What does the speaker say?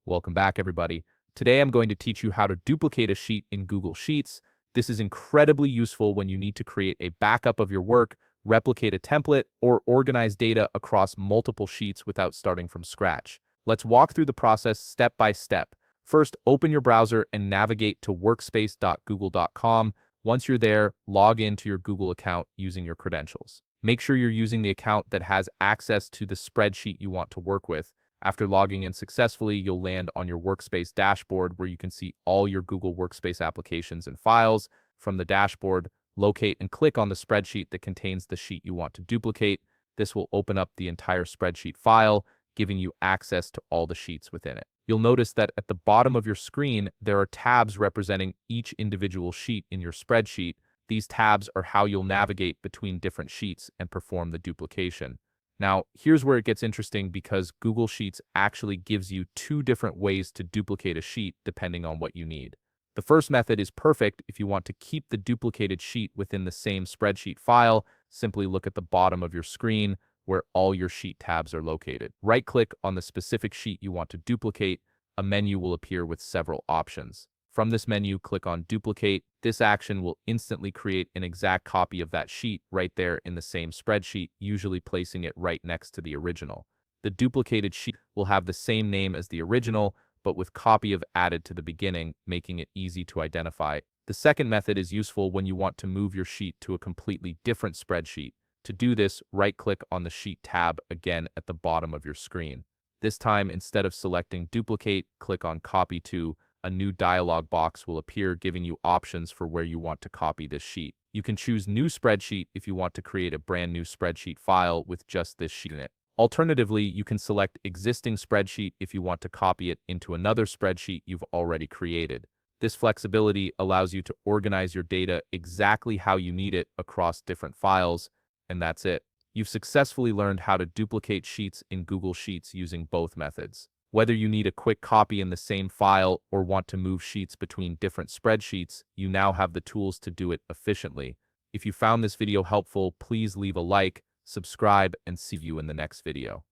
Welcome back, everybody. Today I'm going to teach you how to duplicate a sheet in Google Sheets. This is incredibly useful when you need to create a backup of your work, replicate a template, or organize data across multiple sheets without starting from scratch. Let's walk through the process step by step. First, open your browser and navigate to workspace.google.com. Once you're there, log into your Google account using your credentials. Make sure you're using the account that has access to the spreadsheet you want to work with. After logging in successfully, you'll land on your Workspace dashboard where you can see all your Google Workspace applications and files. From the dashboard, locate and click on the spreadsheet that contains the sheet you want to duplicate. This will open up the entire spreadsheet file, giving you access to all the sheets within it. You'll notice that at the bottom of your screen, there are tabs representing each individual sheet in your spreadsheet. These tabs are how you'll navigate between different sheets and perform the duplication. Now, here's where it gets interesting because Google Sheets actually gives you two different ways to duplicate a sheet depending on what you need. The first method is perfect if you want to keep the duplicated sheet within the same spreadsheet file. Simply look at the bottom of your screen where all your sheet tabs are located. Right-click on the specific sheet you want to duplicate. A menu will appear with several options. From this menu, click on Duplicate. This action will instantly create an exact copy of that sheet right there in the same spreadsheet, usually placing it right next to the original. The duplicated sheet will have the same name as the original, but with copy of added to the beginning, making it easy to identify. The second method is useful when you want to move your sheet to a completely different spreadsheet. To do this, right-click on the Sheet tab again at the bottom of your screen. This time, instead of selecting Duplicate, click on Copy to. A new dialog box will appear giving you options for where you want to copy this sheet. You can choose New Spreadsheet if you want to create a brand new spreadsheet file with just this sheet in it. Alternatively, you can select Existing Spreadsheet if you want to copy it into another spreadsheet you've already created. This flexibility allows you to organize your data exactly how you need it across different files, and that's it. You've successfully learned how to duplicate sheets in Google Sheets using both methods. Whether you need a quick copy in the same file or want to move sheets between different spreadsheets, you now have the tools to do it efficiently. If you found this video helpful, please leave a like, subscribe, and see you in the next video.